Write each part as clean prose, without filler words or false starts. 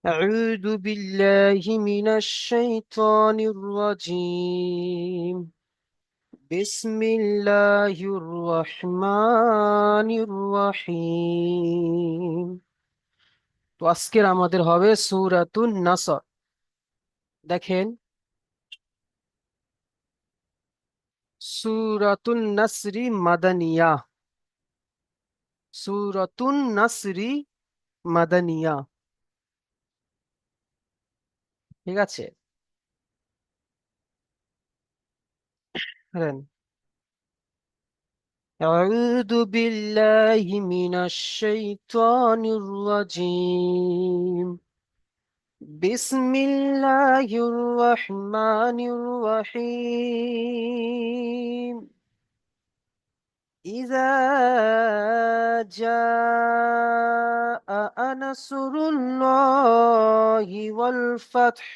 أعوذ بالله من الشيطان الرجيم. بسم الله الرحمن الرحيم. তো আজকের আমাদের হবে সূরাতুন নাসর। দেখেন, সূরাতুন নাসরি মাদানিয়া। সূরাতুন নাসরি মাদানিয়া। ঠিক আছে। ধরেন, أعوذ بالله من الشيطان الرجيم. بسم الله الرحمن الرحيم. إذا جاء نصر الله والفتح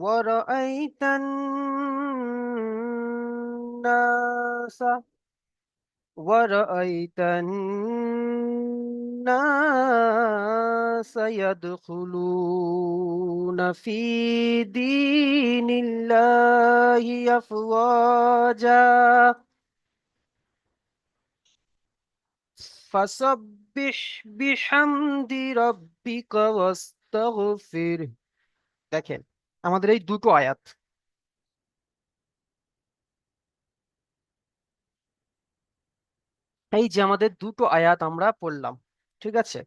ورأيت الناس ورأيت الناس يدخلون في دين الله أفواجا فسبح بحمد ربك واستغفر. দেখেন, আমাদের এই দুটো আয়াত, এই যে আমাদের দুটো আয়াত আমরা পড়লাম। ঠিক আছে,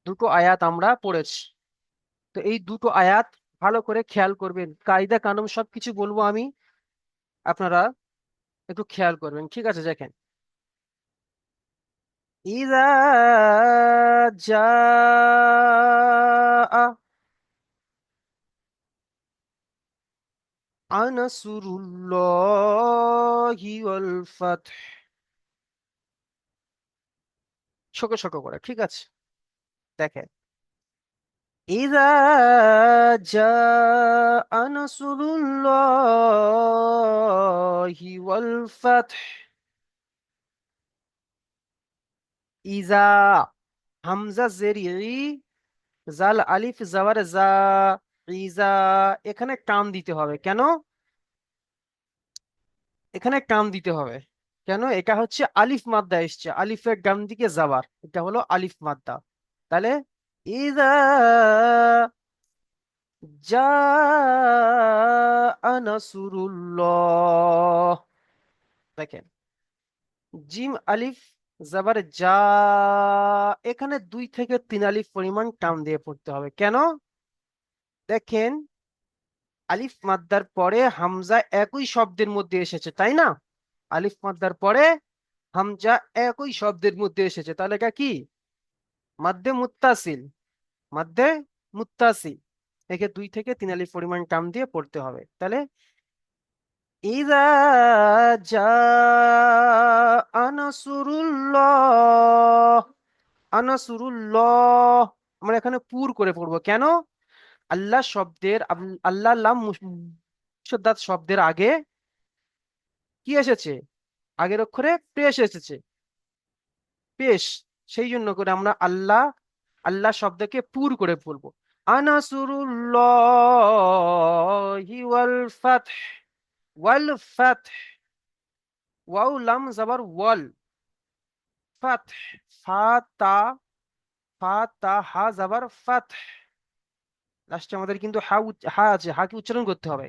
দুটো আয়াত আমরা পড়েছি। তো এই দুটো আয়াত ভালো করে খেয়াল করবেন, কায়দা কানুন সবকিছু বলবো আমি, আপনারা একটু খেয়াল করবেন। ঠিক আছে, দেখেন। ইদা জাআ নাসরুল্লাহি ওয়াল ফাতহ। ছোট ছোট করে, ঠিক আছে। দেখেন, ইদা জাআ নাসরুল্লাহি ওয়াল ফাতহ। ইজা, হামজা জের ই, জাল আলিফ জাবার জা, ইজা। এখানে টান দিতে হবে কেন? এখানে টান দিতে হবে কেন? এটা হচ্ছে আলিফ মাদ্দা এসছে, আলিফের ডান দিকে যাবার, এটা হলো আলিফ মাদ্দা। তাহলে ইজা জা নাসরুল্লাহ। দেখেন, জিম আলিফ জাবার যা, এখানে 2 থেকে 3 আলিফ পরিমাণ টান দিয়ে পড়তে হবে কেন? দেখেন, আলিফ মাদ্দার পরে হামজা একই শব্দের মধ্যে এসেছে, তাই না? আলিফ মাদ্দার পরে হামজা একই শব্দের মধ্যে এসেছে, তাহলে এটা কি? মাদ্দে মুত্তাসিল। মাদ্দে মুত্তাসিল। একে 2 থেকে 3 আলিফ পরিমাণ টান দিয়ে পড়তে হবে। তাহলে ইযা জাআ নাসরুল্লাহ, আনাসুরুল্লাহ। আমরা এখানে পুর করে পড়বো কেন? আল্লাহ শব্দের আল্লাহ লাম মুশাদ্দাদ শব্দের আগে কি এসেছে? আগের অক্ষরে পেশ এসেছে, পেশ। সেই জন্য করে আমরা আল্লাহ, আল্লাহ শব্দকে পুর করে বলবো। আনাসুরুল্লাহি ওয়াল ফাতহ। ওয়াল ফাতহ, ওয়াও লাম জাবার ওয়াল, ফাতহ, ফা তা, ফা তা হা জাবার ফাতহ। লাস্টে আমাদের কিন্তু হা আছে, হাকে উচ্চারণ করতে হবে।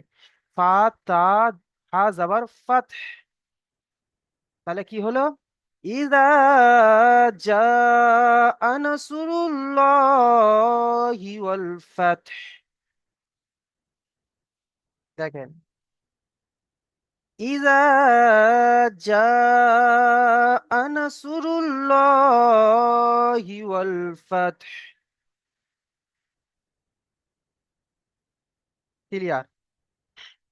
ফা তা হা জাবার ফাতহ। তাহলে কি হলো? ইযা জাআ নাসরুল্লাহি ওয়াল ফাতহ। দেখেন, ইযা জাআ নাসরুল্লাহি ওয়াল ফাতহ। ক্লিয়ার?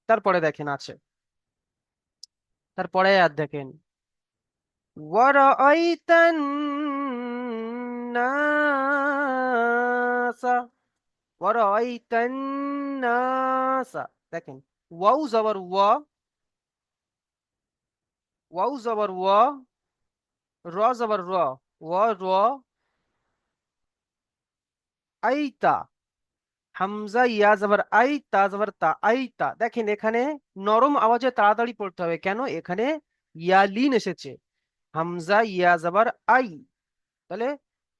তারপরে দেখেন আছে, তারপরে আর দেখেন, ওয়ারাআইতান নাসা, ওয়ারাআইতান নাসা। দেখেন, ওয়াও জবর ওয়া, ওয়াও জবর ও, র জবর র, ও র, আইতা, হামজা ইয়া জবর আই, তা জবর তা, আইতা। দেখেন এখানে নরম আওয়াজে তাড়াতাড়ি পড়তে হবে, কেন? এখানে ইয়া লিন এসেছে, হামজা ইয়া জবর আই। তাহলে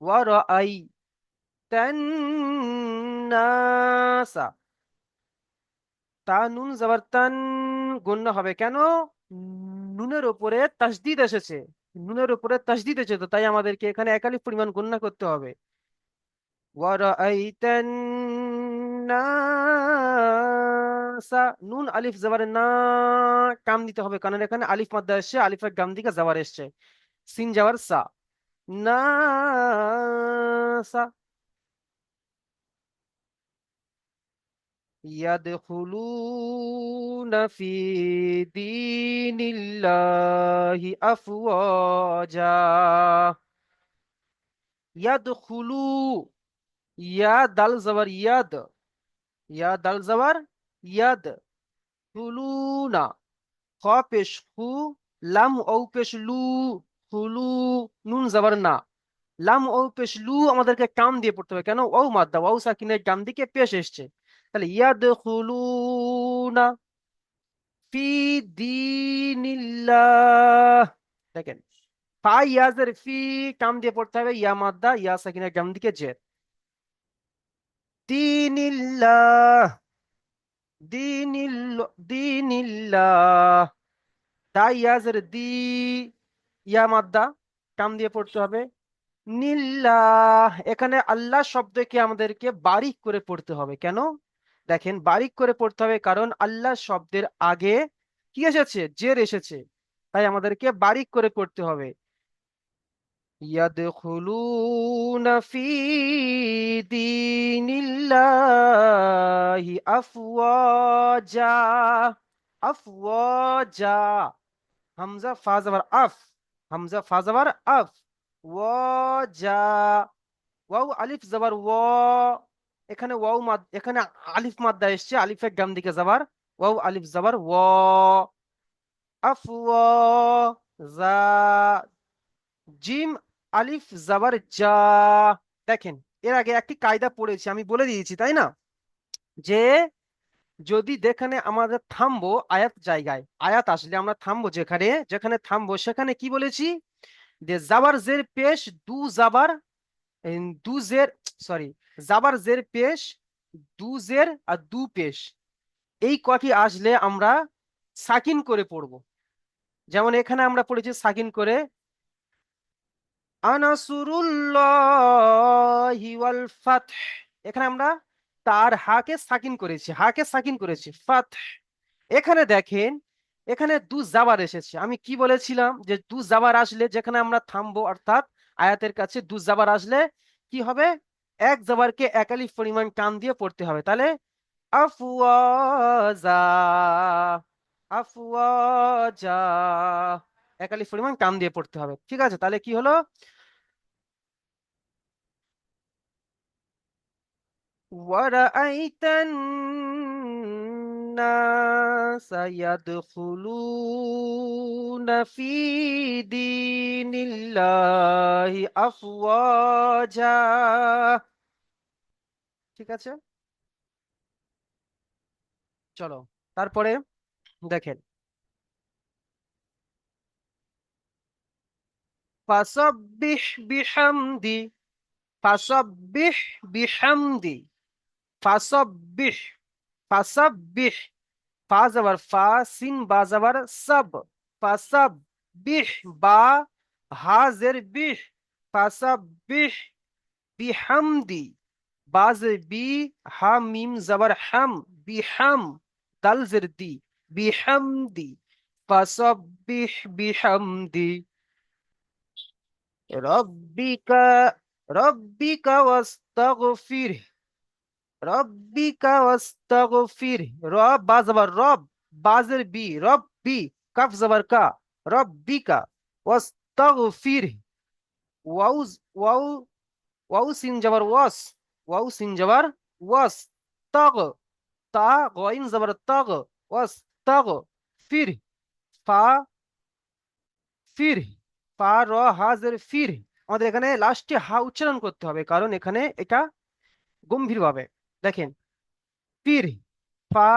ওয়া র আই তান্নাসা, তা নুন জবর তান, গুণনা হবে, কেন? নুনের উপরে তাসদিদ এসেছে, নুনের উপরে তাসদিদ এসেছে, তো তাই আমাদেরকে এখানে একালিফ পরিমাণ গুণনা করতে হবে। ওয়া রাআইতান নাসা, নুন আলিফ জবর না, কাম দিতে হবে, কারণ এখানে আলিফ মাদ্দা এসছে, আলিফের গাম দিকে জবর এসছে, সিন জবর সা, নাসা। ইয়াদখুলুনা ফি দীনিল্লাহি আফওয়াজা। ইয়াদখুলু, ইয়া দাল জবর ইয়াদ, ইয়া দাল জবর ইয়াদ, খুলুনা, খ পেশ খু, লাম ও পেশ লু, খুলু, নুন জবর না, লাম ও পেশ লু আমাদেরকে কাম দিয়ে পড়তে হবে, কেন? ও মাদ্দা, ওয়াও সাকিনের ডান দিকে পেশ এসছে। তাহলে ইয়াদখুলুনা ফি দীনিল্লাহ। দেখেন ফা ইয়াজের ফি, কাম দিয়ে পড়তে হবে, ইয়া মাদ্দা, ইয়া সাকিনের ডান দিকে জের, দীনিল্লাহ, দীনিল্লাহ, তাই ইয়াজের দি, ইয়া মাদ্দা, কাম দিয়ে পড়তে হবে, নিল্লাহ। এখানে আল্লাহ শব্দকে আমাদেরকে বারিক করে পড়তে হবে, কেন? দেখেন বারিক করে পড়তে হবে কারণ আল্লাহ শব্দের আগে কি এসেছে? জের এসেছে, তাই আমাদেরকে বারিক করে পড়তে হবে। ইয়াদখুলুনা ফি দীনিল্লাহি আফওয়াজা, আফওয়াজা, হামজা ফা জবর আফ, হামজা ফা জবর আফ, ওয়াজা, ওয়াও আলিফ জবর ওয়া, এখানে ওয়াও মাদ, এখানে আলিফ মাদ্দা এসছে, আলিফের ডান দিকে জবর, ওয়াও আলিফ জবর ওয়া, আফওয়া, জা, জিম আলিফ জবর জা। দেখেন এর আগে একটি কায়দা পড়েছি, আমি বলে দিয়েছি তাই না, যে যদি যেখানে আমাদের থামবো আয়াত জায়গায়, আয়াত আসলে আমরা থামবো, যেখানে যেখানে থামবো সেখানে কি বলেছি, যে জাবার জের পেশ দু জাবার, দু জের, সরি, জাবার জের পেশ দু জের আর দু পেশ, এই কটি আসলে আমরা সাকিন করে পড়বো। যেমন এখানে আমরা পড়েছি সাকিন করে, আনাসুরুল্লাহি ওয়াল ফাতহ, এখানে আমরা তার হাকে সাকিন করেছি, হাকে সাকিন করেছি, ফাতহ। এখানে দেখেন এখানে দু জাবার এসেছে, আমি কি বলেছিলাম যে দু জাবার আসলে যেখানে আমরা থামবো, অর্থাৎ আয়াতের কাছে দু জাবার আসলে কি হবে? এক জাবারকে এক আলিফ পরিমাণ টান দিয়ে পড়তে হবে, তাহলে আফওয়াজা, আফওয়াজা, এক আলিফ পরিমাণ টান দিয়ে পড়তে হবে, ঠিক আছে? তাহলে কি হলো? ورأيت الناس يدخلون في دين الله أفواجا। ঠিক আছে, চলো তারপরে দেখেন, ফাসাব্বিহ বিহামদি, ফাসাব্বিহ বিহামদি, ফাসাব্বিহ, ফাসাব্বিহ, ফা জবর ফা, সিন বা জবর সাব, ফাসাব, বিহ, বা, হা জের বিহ, ফাসাব্বিহ বিহামদি, বা জের বি, হা মিম জবর হাম, বিহাম, দাল জের দি, বিহামদি, ফাসাব্বিহ বিহামদি রব্বিকা, রব্বিকা ওয়াস্তাগফির, রব্বিকা ওয়াস্তাগফির, রব বা জবর রব, বাজের বি, রব্বি, কাফ জবর কা, রব্বিকা, ওয়াস্তাগফির, ওয়াউ, ওয়াউ, ওয়াউ সিন জবর ওয়াস, ওয়াউ সিন জবর ওয়াস, তাগ, তা গইন জবর তাগ, ওয়াস্তাগ, ফির, ফা ফির, ফা র হা জের ফির। আমাদের এখানে লাস্টে হা উচ্চারণ করতে হবে, কারণ এখানে এটা গম্ভীর ভাবে। দেখেন, ফির, ফা,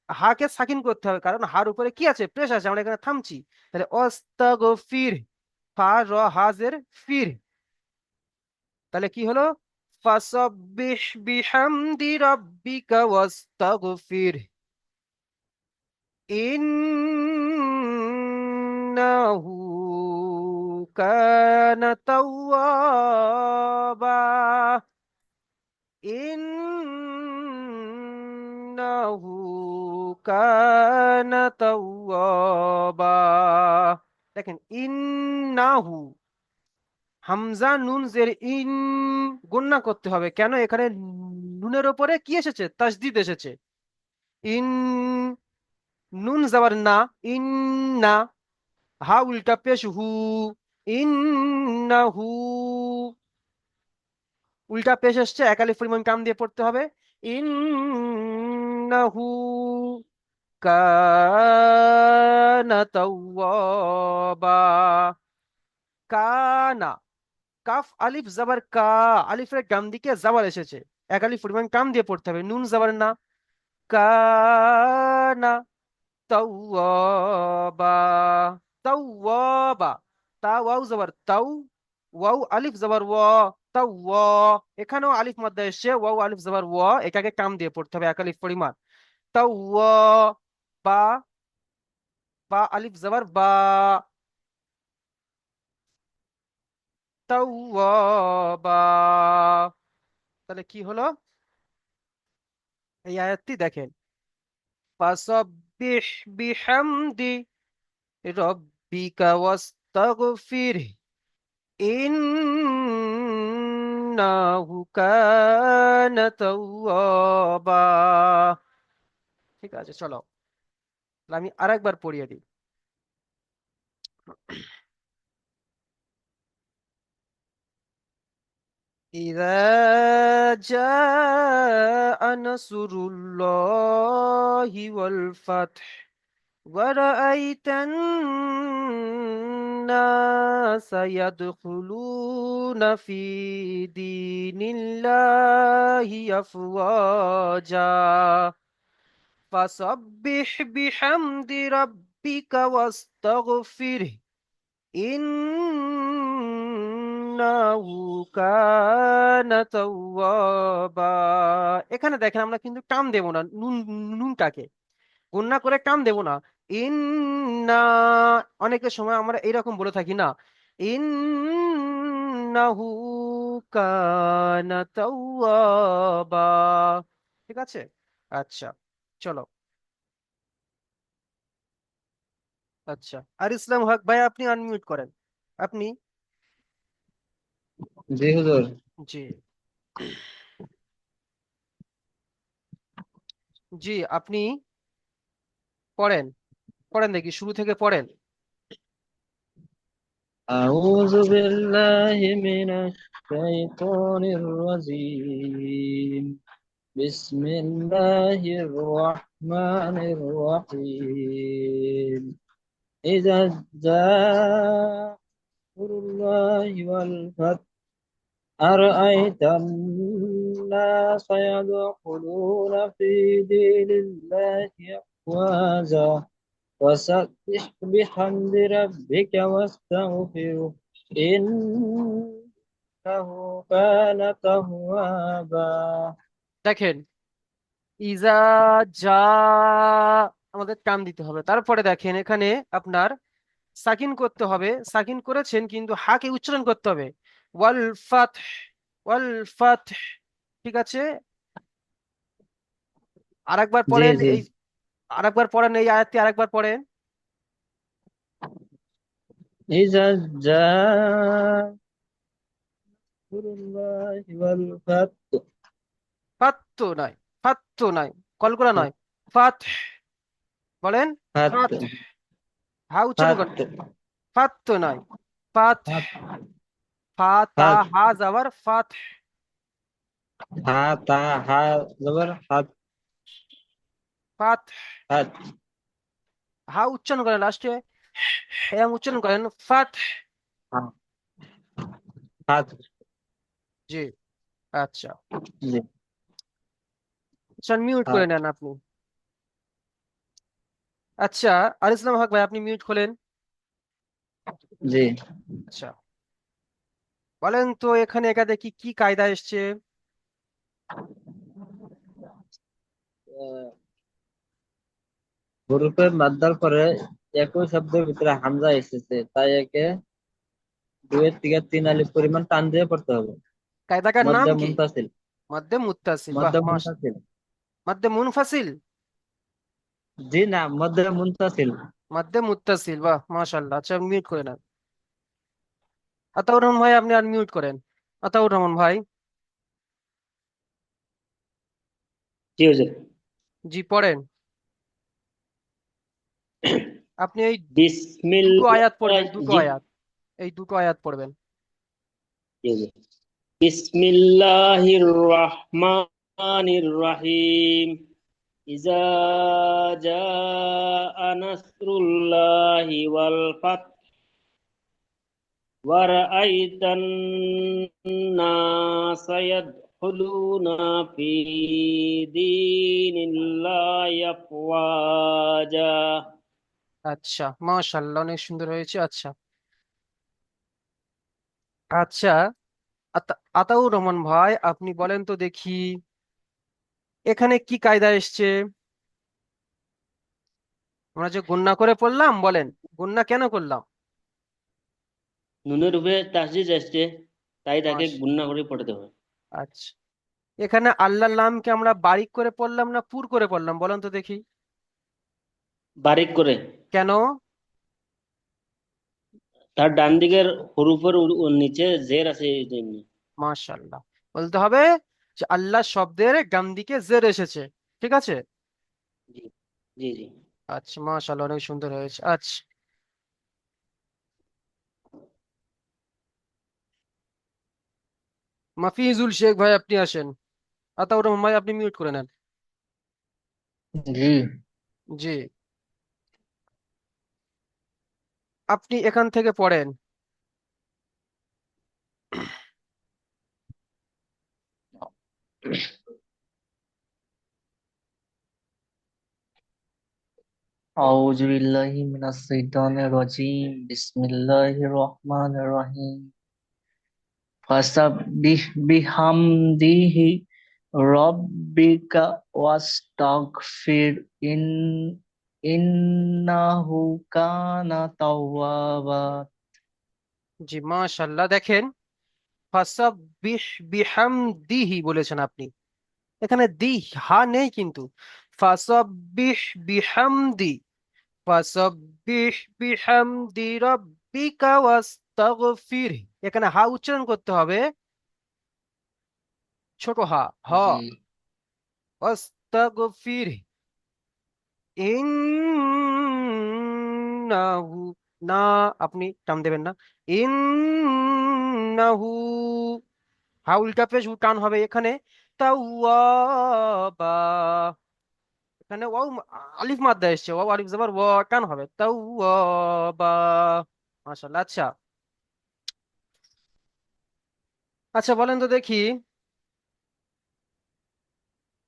হাকে সাকিন করতে হবে, কারণ হার উপরে কি আছে, প্রেস আছে, আমরা এখানে থামছি। তাহলে অস্তাগফির, ফা র হা জের ফির। তাহলে কি হলো, ফাসাব্বিহ বিহামদি রাব্বিকা ওয়াস্তাগফির ইন্নাহু কানা তাওয়াবা, ইন্নাহু কানা তাওয়াবা। দেখেন, ইন্নাহু, হামজা নুন জের ইন, গুণনা করতে হবে। কেন, এখানে নুনের ওপরে কি এসেছে, তাসদিদ এসেছে। ইন, নুন যাবার না, ইন না, হা উল্টা পেশ হু, ইন না হু, উল্টা পেশ এসছে, এক আলিফ পরিমাণ টান দিয়ে পড়তে হবে। ইন না হু কানা তাওয়াবা, কানা, কাফ আলিফ জাবার কা, আলিফের ডান দিকে জাবার এসেছে, এক আলিফ পরিমাণ টান দিয়ে পড়তে হবে, নুন জাবার না, কানা তাওয়াবা, তাওয়াবা, তা ওয়াও জাবার তাও, ওয়াও আলিফ জাবার ওয়া, তাওয়া, এখানেও আলিফ মাদ্দা এসছে, ওয়াও আলিফ জাবার ওয়া, এটাকে টান দিয়ে পড়তে হবে এক আলিফ পরিমাণ। তাওয়া, বা, বা আলিফ জাবার বা, তাওয়াবা। তাহলে কি হলো, এই আয়াতটি দেখেন, ফাসাব্বিহ বিহামদি রব্বিকা ওয়াস্তাগফির ইন্নাহু কানা তাওয়াবা। ঠিক আছে, চলো, তাহলে আমি আরেকবার পড়িয়ে দিই। إذا جاء نصر الله والفتح ورأيت الناس يدخلون في دين الله أفواجا فسبح بحمد ربك واستغفره ইন্নাহু কানা তাওয়াবা। এখানে দেখেন, আমরা কিন্তু টান দেব না, নুন, নুনটাকে গুণনা করে টান দেব না। ইন্না, অনেকের সময় আমরা এরকম বলে থাকি না, ইন্নাহু কানা তাওয়াবা। ঠিক আছে, আচ্ছা, চলো। আচ্ছা, আর ইসলাম হক ভাই, আপনি আনমিউট করেন, আপনি। জি হুজুর। জি, জি, আপনি পড়েন, পড়েন দেখি, শুরু থেকে পড়েন। আউযু বিল্লাহি মিনাশ শাইতানির রাজীম। বিসমিল্লাহির রহমানির রহিম। ইযা জাআ নাসরুল্লাহি ওয়াল ফাth আরআইতান নাস ইয়াদখুলুনা ফি দীনিল্লাহি আফওয়াজা وسبح بحمد ربك واستغفره إنه كان توابا। দেখেন, ইজা, যা, আমাদের টান দিতে হবে। তারপরে দেখেন, এখানে আপনার সাকিন করতে হবে, সাকিন করেছেন কিন্তু হাকে উচ্চারণ করতে হবে। ওয়াল ফাতহ, ওয়াল ফাতহ। ঠিক আছে, আরেকবার জি পড়েন জি। এই, আরেকবার পড়েন এই আয়াতটি, আরেকবার পড়েন। إذا جاء نصر الله والفتح ফাত্তু নয়, ফাত্তু নয়, কলকলা নয়, ফাতহ, বলেন, ফাতহ, فتح হা উচ্চারণ করেন, فتح ফাত্তু নয়, ফাতহ, ফা তা فتح হা যাবার ফাতহ, ها تا ها زبر حت ফাতহ, حت হা উচ্চারণ করেন লাস্টে, এরকম উচ্চারণ করেন, ফাত। হ্যাঁ, হাত। জি। আচ্ছা। জি। আচ্ছা, মিউট করে হাত। নেন আপনি। আচ্ছা, আর ইসলাম হক ভাই, আপনি মিউট খোলেন। জি। আচ্ছা, বলেন তো এখানে একা দেখি কি কায়দা এসছে। হরফে মাদ্দার পরে একই শব্দের ভিতরে হামজা এসেছে, তাই একে 2 থেকে 3 আলিফ পরিমাণ টান দিয়ে পড়তে হবে। কায়দাকার নাম মধ্যে কি? মুনতাসিল। মধ্যে মুত্তাসিল, বাহ মধ্যে মাস। মুনতাসিল। মধ্যে মুনফাসিল। জি না, মধ্যে মুনতাসিল। মধ্যে মুত্তাসিল, বাহ মাশাআল্লাহ। আচ্ছা, মিউট করে নেন। আতাউর রহমান ভাই, আপনি আনমিউট করেন। আতাউর রহমান ভাই। জি হুজুর। জি, পড়েন। আপনি এই দুটো আয়াত বিসমিল্লাহ। পড়বেন, দুটো জি আয়াত। এই দুটো আয়াত পড়বেন। জি হুজুর। বিসমিল্লাহির রহমানির রহিম। ইজা জাআ নাসরুল্লাহি ওয়াল ফাত ওয়া রাআইতান নাসা ইয়াদখুলুনা ফি দীনিল্লাহি আফওয়াজা। আচ্ছা, মাশাআল্লাহ, অনেক সুন্দর হয়েছে। আচ্ছা। আচ্ছা, আতাউর রহমান ভাই, আপনি বলেন তো দেখি এখানে কি কায়দা এসছে। আমরা যে গুণনা করে পড়লাম, বলেন গুণনা কেন করলাম? নুনের উপরে তাসদিদ আসছে, তাই তাকে মাস। গুণনা করে পড়তে হবে। আচ্ছা, এখানে আল্লাহর নামকে আমরা বারিক করে পড়লাম না পুর করে পড়লাম, বলেন তো দেখি। বারিক করে। কেন? তার ডান দিকের হরুফের নিচে জের আছে এই জন্য। মাশাআল্লাহ। বলতে হবে যে আল্লাহ শব্দের ডান দিকে জের এসেছে। ঠিক আছে। জি জি জি। আচ্ছা, মাশাআল্লাহ, অনেক সুন্দর হয়েছে। আচ্ছা, মাফিজুল শেখ ভাই, আপনি আসেন। আতাউর রহমান ভাই, আপনি মিউট করে নেন। জি। জি, আপনি এখান থেকে পড়েন। أعوذ بالله من الشيطان الرجيم بسم الله الرحمن الرحيم فسبح بحمده ربك واستغفر إنه كان توابا জি, মাশাআল্লাহ, দেখেন ফাসাব্বিহ বিহামদিহি বলেছেন আপনি। এখানে দি হা নেই কিন্তু। ফাসাব্বিহ বিহামদি, ফাসাব্বিহ বিহামদি রাব্বিকা ওয়াস্তাগফির। এখানে হা উচ্চারণ করতে হবে, ছোট হা, হ। জি। ওয়াস্তাগফির ইন্নাহু, না, আপনি টান দেবেন না। ইন্নাহু, হা উল্টা পেশ টান হবে এখানে। তাওয়াবা, এখানে ওয়াও আলিফ মাদ্দা এসছে, ওয়াও আলিফ জবর ওয়া, টান হবে তাওয়াবা। মাশাআল্লাহ। আচ্ছা। আচ্ছা, বলেন তো দেখি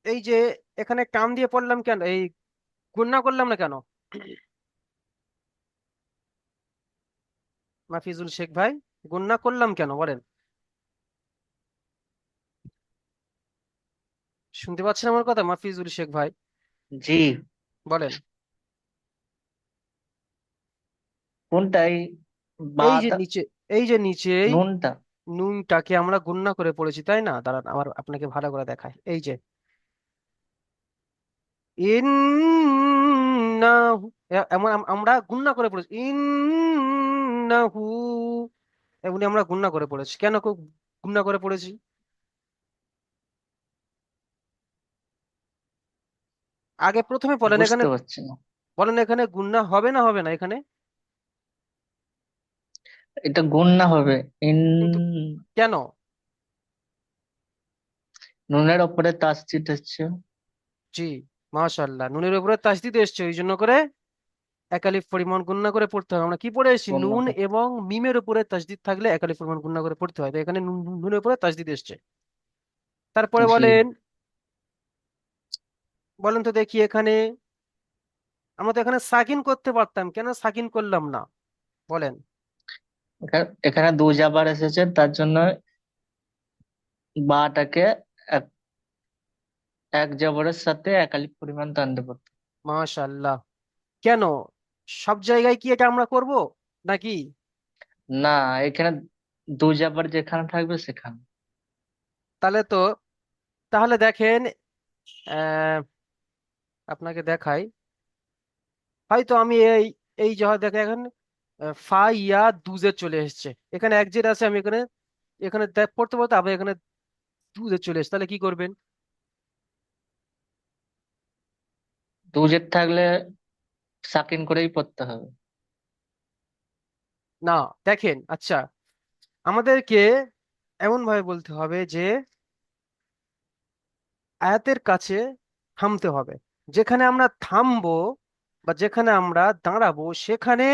এই যে এখানে টান দিয়ে পড়লাম কেন, এই গুণনা করলাম না কেন? মাফিজুল শেখ ভাই, গুণনা করলাম কেন বলেন? শুনতে পাচ্ছেন আমার কথা মাফিজুল শেখ ভাই? জি। বলেন। কোনটাই এই যে বাদ নিচে, এই যে নিচে এই নুনটা? নুনটাকে আমরা গুণনা করে পড়েছি, তাই না? দাঁড়ান, আমার আপনাকে ভালো করে দেখাই। এই যে ইন্নাহু, এমন আমরা গুণনা করে পড়েছি ইন্নাহু, এমনি আমরা গুণনা করে পড়েছি। কেন গুণনা করে পড়েছি? আগে প্রথমে বলেন এখানে, বুঝতে পারছি না। বলেন এখানে গুণনা হবে না হবে না এখানে? এটা গুণ হবে। ইন কিন্তু কেন? নুনের ওপরে তাসদিদ হচ্ছে। জি, মাশাআল্লাহ, নুনের উপরে তাসদিদ এসছে ওই জন্য করে এক আলিফ পরিমাণ গুণনা করে পড়তে হবে। আমরা কি পড়ে এসেছি, গণ্য নুন হবে। এবং মিমের উপরে তাসদিদ থাকলে এক আলিফ পরিমাণ গুণনা করে পড়তে হয়, তো এখানে নুনের উপরে তাসদিদ এসছে। তারপরে জি। বলেন, বলেন তো দেখি এখানে, আমরা তো এখানে সাকিন করতে পারতাম, কেন সাকিন করলাম না বলেন? এখানে দু জাবার এসেছে, তার জন্য বাটাকে এক এক জবরের সাথে এক আলিফ পরিমাণ টানতে পড়তো। মাশাআল্লাহ। কেন, সব জায়গায় কি এটা আমরা করব নাকি? না, এখানে দু জাবার যেখানে থাকবে সেখানে। তাহলে তো, তাহলে দেখেন, আহ, আপনাকে দেখাই, হয়তো আমি এই এই যে হয় দেখেন এখানে ফা ইয়া দুজে চলে এসেছে, এখানে এক জেড আছে, আমি এখানে এখানে পড়তে পড়তে আবার এখানে দুজে চলে এসেছে, তাহলে কি করবেন? দু জেড থাকলে সাকিন করেই পড়তে হবে। না, দেখেন, আচ্ছা, আমাদেরকে এমন ভাবে বলতে হবে যে আয়াতের কাছে থামতে হবে, যেখানে আমরা থামবো বা যেখানে আমরা দাঁড়াবো সেখানে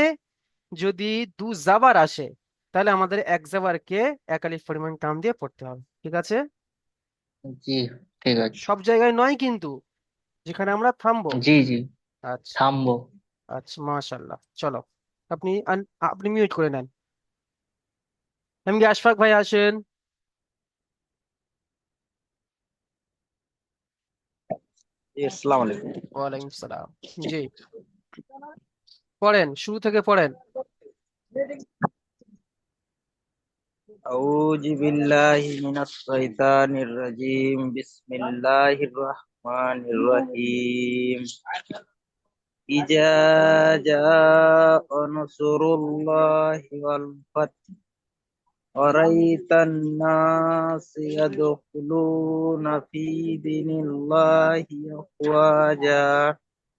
যদি দু জাবার আসে, তাহলে আমাদের এক জাবারকে এক আলিফ পরিমাণ টান দিয়ে পড়তে হবে, ঠিক আছে? জি, ঠিক আছে। সব জায়গায় নয় কিন্তু, যেখানে আমরা থামবো। জি জি, আচ্ছা, থামবো। আচ্ছা, মাশাল্লাহ, চলো, আপনি আপনি মিউট করে নেন। এমনি আশফাক ভাই আসেন। জি, আসসালামু আলাইকুম। ওয়ালাইকুম সালাম। জি, পড়েন, শুরু থেকে পড়েন। আউযু বিল্লাহি মিনাশ শাইতানির রাজিম। বিসমিল্লাহির রহমানির রহিম। ইজা জাআ নাসরুল্লাহি ওয়াল ফাth ওয়ারাইতান নাস ইয়াদখুলুনা ফি দীনিল্লাহি আফওয়াজা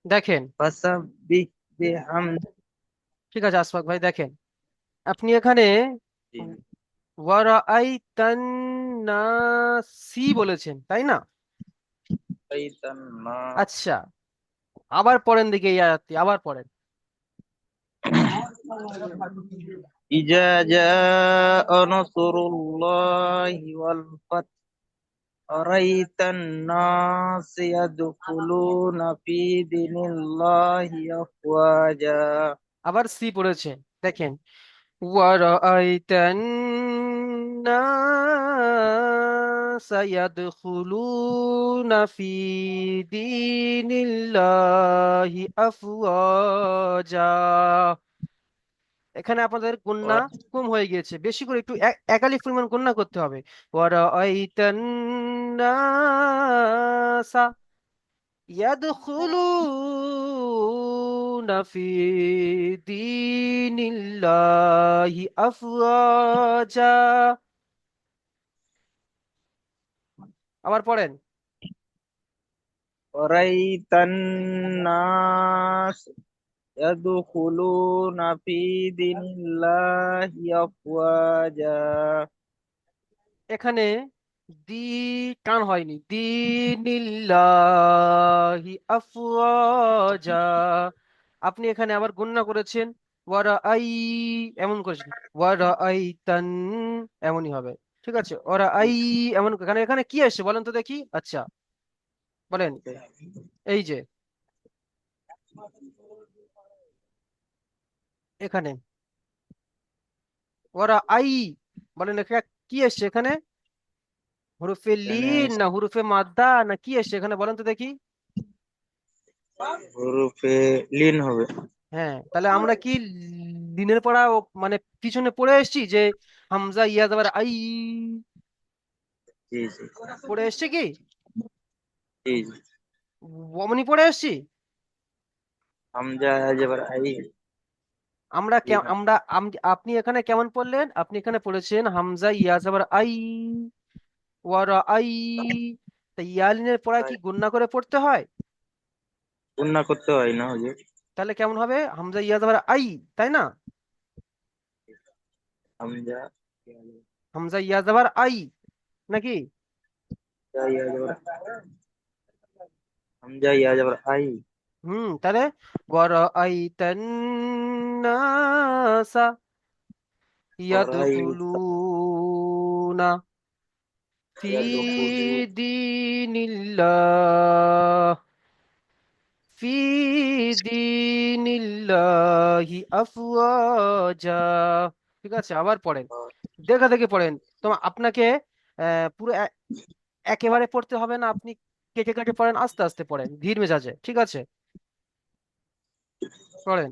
দেখেন, ফাসাব্বিহ বিহামদি। ঠিক আছে আশফাক ভাই, দেখেন, আপনি এখানে ওয়ারাআইতান নাসি বলেছেন, তাই না? ওয়ারাইতান নাস। আচ্ছা, আবার পড়েন দিকে এই আয়াতটি, আবার পড়েন। ইজা জাআ নাসরুল্লাহি ওয়াল ফাth ওয়ারাইতান নাস ইয়াদখুলুনা ফি দীনিল্লাহি আফওয়াজা। আবার সি পড়েছে, দেখেন, ওয়ারাআইতান নাসা ইয়াদখুলুনা ফি দীনিল্লাহি আফওয়াজা। এখানে আপনাদের গুণনা কম হয়ে গিয়েছে, বেশি করে একটু একালিফ পরিমাণ গুণনা করতে হবে। ওয়ারাআইতান নাসা ইয়াদখুলুনা ফি দীনিল্লাহি আফওয়াজা। আবার পড়েন। ওয়ারাইতান নাস ইয়াদখুলুনা ফি দীনিল্লাহি আফওয়াজা। এখানে দি টান হয়নি, দীনিল্লাহি আফওয়াজা। আপনি এখানে আবার গুণনা করেছেন, ওয়ারা আই, এমন করেছেন, ওয়ারা আই তান, এমনই হবে, ঠিক আছে? ওরা আই, এমন এখানে এখানে কি আসছে বলেন তো দেখি, আচ্ছা বলেন, এই যে এখানে ওরা আই, বলেন এখানে কি এসছে, এখানে হুরুফে এখানে লিন না হুরুফে মাদ্দা না কি এসছে এখানে বলেন তো দেখি? হরফে লিন হবে। হ্যাঁ, তাহলে আমরা কি লিনের পড়া মানে পিছনে পড়ে এসেছি যে হামজা ইয়া যাবার আই জি জি পড়ে এসছে কি, জি জি। অমনি পড়ে এসেছি? হামজা জবর আই। আমরা জি না। আমরা আপনি এখানে কেমন পড়লেন, আপনি এখানে পড়েছেন হামজা ইয়া যাবার আই, ওয়ারা আই, তা ইয়ালিনের পড়া কি গুণনা করে পড়তে হয়? গুণনা করতে হয় না হুজুর? তাহলে কেমন হবে, হামজা ইয়া যাবার আই, তাই না? হামজা হামজা ইয়া যাবার আই নাকি? ইয়া জবর হামজা ইয়া জবর আই। তাহলে ওয়ারাআইতান নাসা ورأيت ইয়াদখুলুনা ফি يدخلون দীনিল্লাহ ফি দীনিল্লাহি আফওয়াজা। ঠিক আছে, আবার পড়েন, দেখা দেখে পড়েন। আপনাকে পুরো একেবারে পড়তে হবে না, আপনি কেটে কেটে পড়েন, আস্তে আস্তে পড়েন, ধীর মেজাজে, ঠিক আছে? পড়েন।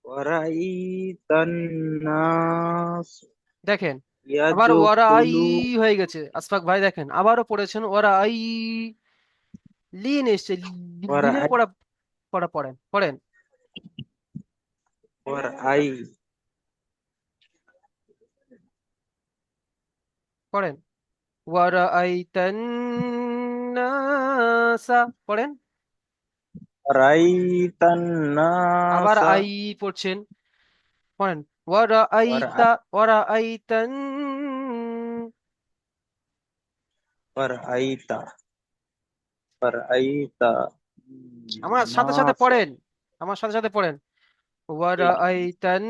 ورأيت الناس দেখেন, আবার ওরা আই يدخلون হয়ে গেছে, আশফাক ভাই দেখেন আবারও পড়েছেন ওরা আই, লিন এসছে, লিনের ورأيت পড়া পড়া পড়েন পড়েন ورأيت পড়েন ওরা আইতান নাসা, পড়েন। رأيت আবার الناس আই পড়ছেন, পড়েন ওরা আইতা, ورأيت ওরা আইতান, ورأيت ورأيت আমার সাথে সাথে الناس পড়েন, আমার সাথে সাথে পড়েন ওরা আইতান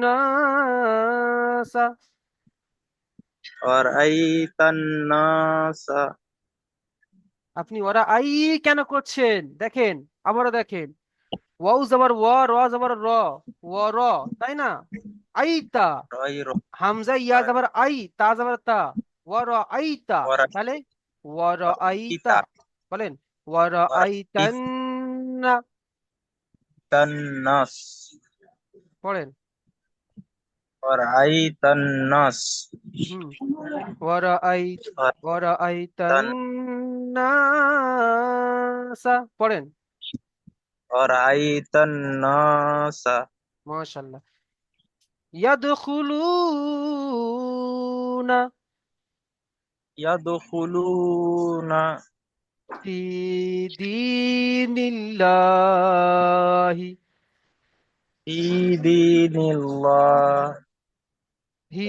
নাসা। ورأيت الناس আপনি ওরা আই কেন করছেন দেখেন, আবারও দেখেন, ওয়াও যাবার ওয়া, র যাবার র, ও র, তাই না? আইতা, غير হামজা ইয়া যাবার আই, তা যাবার তা, ওয়া র আইতা, ورأيت তাহলে ওয়া র আইতা, বলেন ওয়া র আইতান ورأيت না, الناس পড়েন। ورأيت الناس হুম ওয়া র আই, ওয়া র আইতান নাসা, পড়েন। ورأيت الناس মাশাআল্লাহ। ইয়াদখুলুনা يدخلون ফি দীনিল্লাহি, في دين الله হি,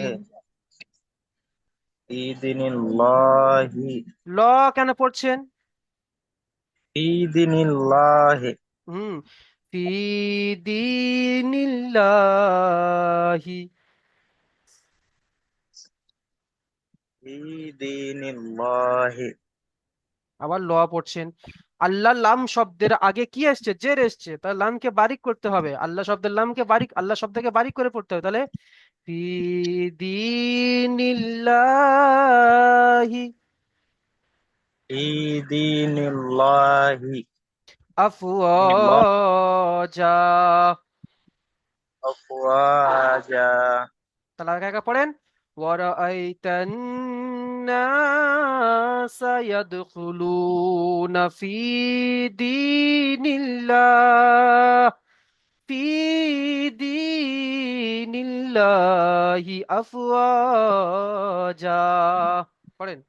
في دين الله ল কেন পড়ছেন? في دين الله হুম ফি দীনিল্লাহি, في دين الله আবার ল পড়ছেন। আল্লাহ লাম শব্দের আগে কি এসছে? জের এসছে, তাহলে লামকে বারিক করতে হবে, আল্লাহ শব্দের লামকে বারিক, আল্লাহ শব্দকে বারিক করে পড়তে হবে, তাহলে ফি দীনিল্লাহি في دين الله دين الله আফওয়াজা। أفواجا তাহলে আগে আগে পড়েন ওয়ারাআইতান নাসা ইয়াদখুলুনা ফি দীনিল্লাহ ফি দীনিল্লাহি আফওয়াজা, পড়েন।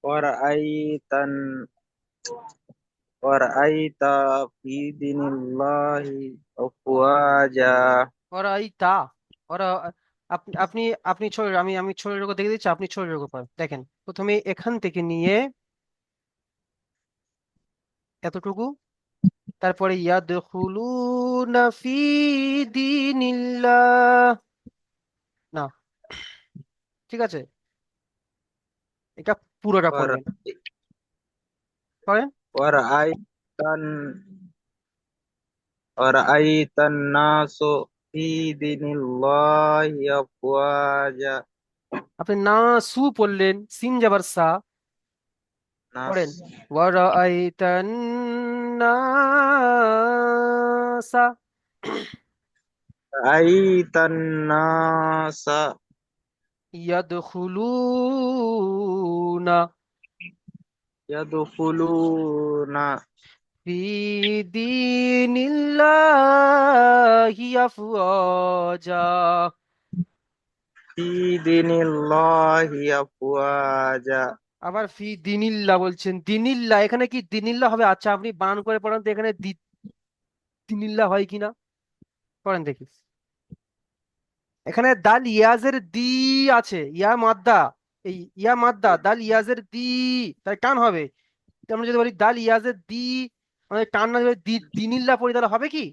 ورأيت ورأيت في دين الله أفواجا ওরাইতা, ওরা, আপনি আপনি আপনি ছড়ি, আমি ছড়ির ওপর দেখে দিচ্ছি, আপনি ছড়ির ওপর দেখেন। প্রথমে এখান থেকে নিয়ে এতটুকু, তারপরে ইয়াদখুলুনা ফি দীনিল্লাহ, না, ঠিক আছে, এটা পুরোটা পড়বেন, পড়েন। ورأيت ورأيت الناس في دين الله أفواجا আপনি না সু পড়লেন, সিন যাবার সা, পড়েন ناس ওয়ারাআইতান নাসা رأيت الناس ইয়াদখুলুনা يدخلون ফি দীনিল্লাহি আফওয়াজা। في دين الله أفواجا আবার ফি দিনিল্লাহ বলছেন, দিনিল্লাহ, এখানে কি দিনিল্লাহ হবে? আচ্ছা, আপনি বানান করে পড়ান তো, এখানে দিনিল্লাহ হয় কিনা, পড়েন দেখি। এখানে দাল ইয়াজের দি আছে, ইয়া মাদ্দা, এই ইয়া মাদ্দা দাল ইয়াজের দি, তাই টান হবে। তো আমরা যদি বলি দাল ইয়াজের দি, আমাদের টান না যদি দিনিল্লাহ পড়ি তাহলে হবে কি,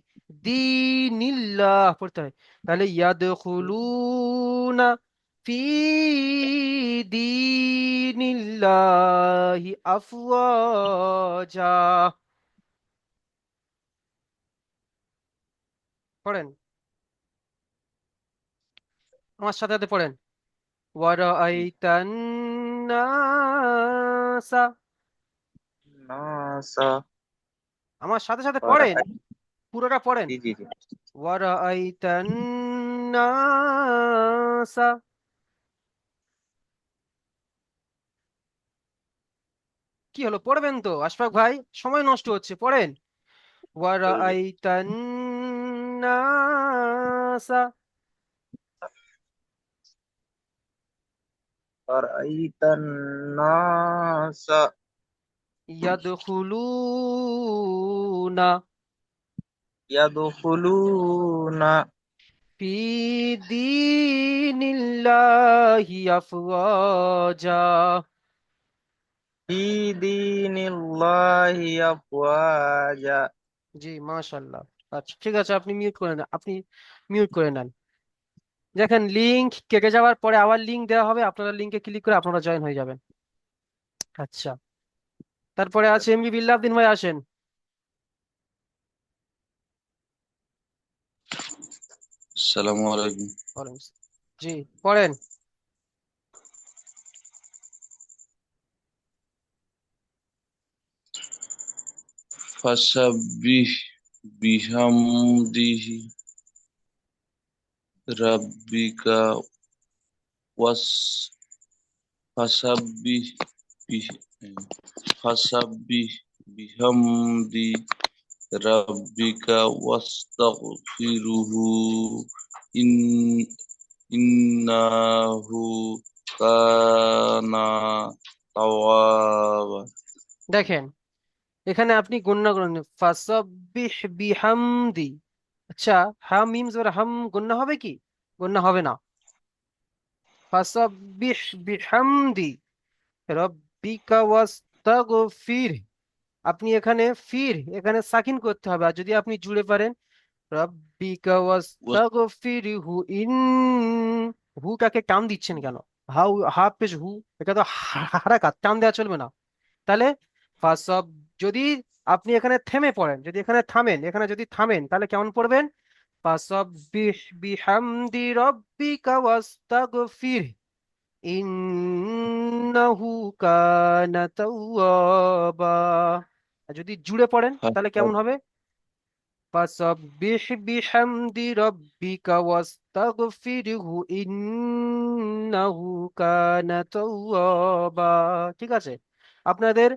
দিনিল্লাহ পড়তে হয়। তাহলে ইয়াদখুলুনা ফি দীনিল্লাহি আফওয়াজা। পড়েন, আমার সাথে সাথে পড়েন। ওয়ারাআইতান নাসা, নাসা আমার সাথে সাথে ওয়া পড়েন, রাআই- পুরোটা পড়েন। জি জি জি। ওয়ারাআইতান নাসা, কি হলো, পড়বেন তো আশফাক ভাই, সময় নষ্ট হচ্ছে, পড়েন। ওয়ারাআইতান নাসা ওয়া রাআইতান নাসা ইয়াদখুলুনা ইয়াদখুলুনা ফি দীনিল্লাহি আফওয়াজা। ফি দীনিল্লাহি আফওয়াজা। জি মাশাআল্লাহ। আচ্ছা ঠিক আছে, আপনি মিউট করে নেন, আপনি মিউট করে নেন। দেখেন লিংক কেটে যাওয়ার পরে আবার লিংক দেওয়া হবে, আপনারা লিংকে ক্লিক করে আপনারা জয়েন হয়ে যাবেন। আচ্ছা, তারপরে আছে এমবি বিল্লাহদ্দিন ভাই, আসেন। আসসালামু আলাইকুম। বলেন। জি পড়েন। ফাসাব্বিহ বিহামদিহি রাব্বিকা ওয়াস ফাসাব্বিহ বিহ ফাসাব্বিহ বিহামদি রাব্বিকা ওয়াস্তাগফিরুহু ইন ইন্নাহু কানা তাওয়াবা। দেখেন এখানে আপনি গণনা করেন, ফাসাব্বিহ বিহামদি। আচ্ছা, হাম মিম জবর হাম গণনা হবে কি, গণনা হবে না। ফাসাব্বিহ বিহামদি রাব্বিকা ওয়াস্তাগফির, আপনি এখানে ফির, এখানে সাকিন করতে হবে। আর যদি আপনি জুড়ে পারেন রাব্বিকা ওয়াস্তাগফিরহু ইন, হুটাকে টান দিচ্ছেন কেন, হাউ হাফ পেশ হু, এটা তো হারাকাত, টান দেওয়া চলবে না। তাহলে ফাসাব, যদি আপনি এখানে থেমে পড়েন, যদি এখানে থামেন, এখানে যদি থামেন তাহলে কেমন পড়বেন, ফাসাব্বিহ বিহামদি রাব্বিকা ওয়াস্তাগফির ইন্নাহু কানা তাওয়াবা। আর যদি জুড়ে পড়েন তাহলে কেমন হবে, ফাসাব্বিহ বিহামদি রাব্বিকা ওয়াস্তাগফিরহু ইন্নাহু কানা তাওয়াবা। ঠিক আছে, আপনাদের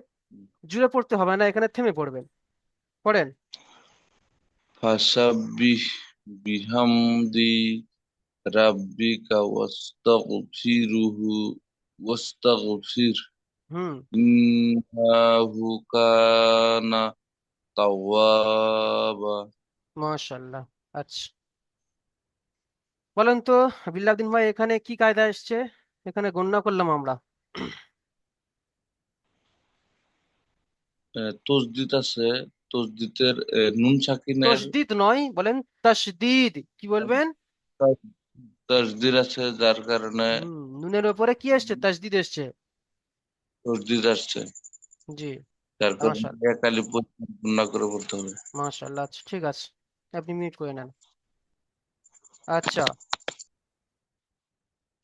জুড়ে পড়তে হবে না, এখানে থেমে পড়বেন। পড়েন। ফাসাব্বিহ বিহামদি রাব্বিকা ওয়াস্তাগফির হুম, ইন্নাহু কানা তাওয়াবা। মাশাআল্লাহ। আচ্ছা বলেন তো বিল্লাহদ্দিন ভাই, এখানে কি কায়দা এসছে, এখানে গণনা করলাম আমরা। তসদিদ আছে, তসদিদের নুন সাকিনের তসদিদ নয়, বলেন তাসদিদ, কি বলবেন। তসদিদ আছে, যার কারণে নুনের উপরে কি এসছে, তাসদিদ এসছে। তসদিদ আসছে, জি যার কারণে মাশাআল্লাহ। এক আলিফ পূর্ণ করে বলতে হবে। মাশাআল্লাহ, আচ্ছা ঠিক আছে, আপনি মিউট করে নেন। আচ্ছা,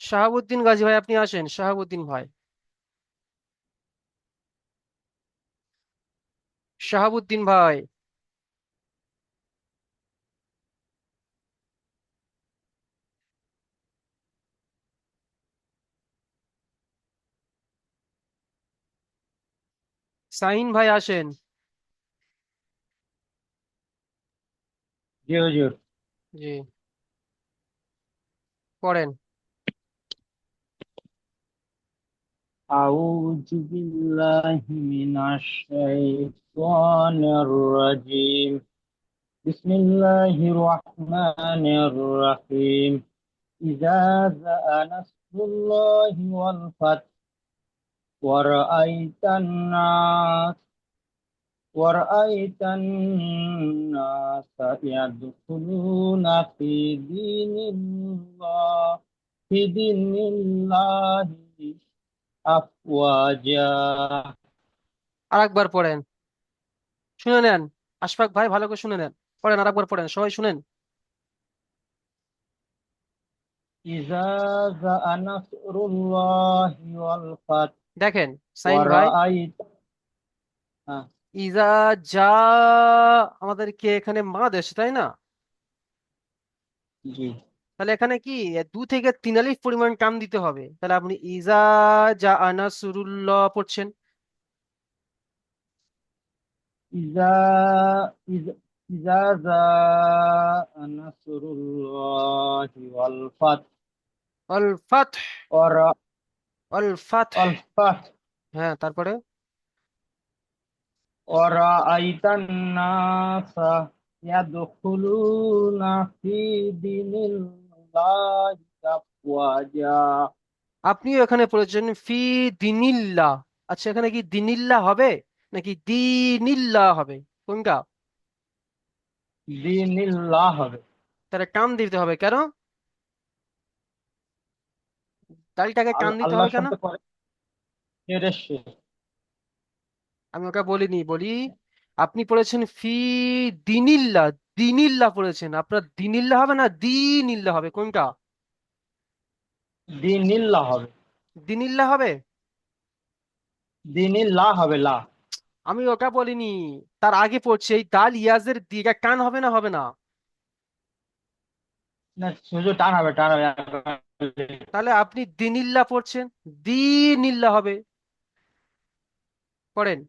শাহাবুদ্দিন গাজী ভাই আপনি আসেন, শাহাবুদ্দিন ভাই, শাহাবুদ্দিন ভাই। সাইন ভাই আসেন। জি হুজুর। জি পড়েন। আউযু বিল্লাহি মিনাশ শাইতানির রাজিম। বিসমিল্লাহির রহমানির রহিম। إذا جاء نصر الله والفتح ورأيت الناس يدخلون في دين الله أفواجا আরেকবার পড়েন, শুনে নেন। আশফাক ভাই ভালো করে শুনে নেন, পড়েন, আরেকবার পড়েন, সবাই শুনেন। إذا جاء نصر الله والفتح দেখেন সাইন ভাই, ورأيت হ্যাঁ, ইজা যা, আমাদেরকে এখানে মা দেশে, তাই না? জি তাহলে এখানে কি 2 থেকে 3 আলিফ পরিমাণ টান দিতে হবে। তাহলে আপনি ইজা যা নাসরুল্লাহ পড়ছেন। إذا إذا إذا جاء نصر الله والفتح অল ফাতহ, ور- অল ফাতহ, والفتح হ্যাঁ তারপরে ورأيت الناس يدخلون في دين الله أفواجا আপনিও এখানে পড়েছেন ফি দিনিল্লাহ। আচ্ছা, এখানে কি দিনিল্লাহ হবে নাকি দিনিল্লাহ হবে, কোনটা? دين الله হবে তাহলে টান দিতে হবে কেন? দাড়িটাকে টান দিতে আল্লাহ হবে কেন? শব্দ পরে এর এসে। আমি ওটা বলিনি, বলি আপনি পড়েছেন ফি দিনিল্লাহ, দিনিল্লাহ পড়েছেন, আপনার দিনিল্লাহ হবে না দিনিল্লাহ হবে, কোনটা? দিনিল্লাহ হবে দিনিল্লাহ হবে। দিনিল্লাহ হবে লা আমি ওটা বলিনি, তার আগে পড়ছি এই দাল ইয়াজের দিকে টান হবে না, হবে না? না শুধু টান হবে টান হবে তাহলে আপনি দিনিল্লাহ পড়ছেন, দিনিল্লাহ হবে। পড়েন।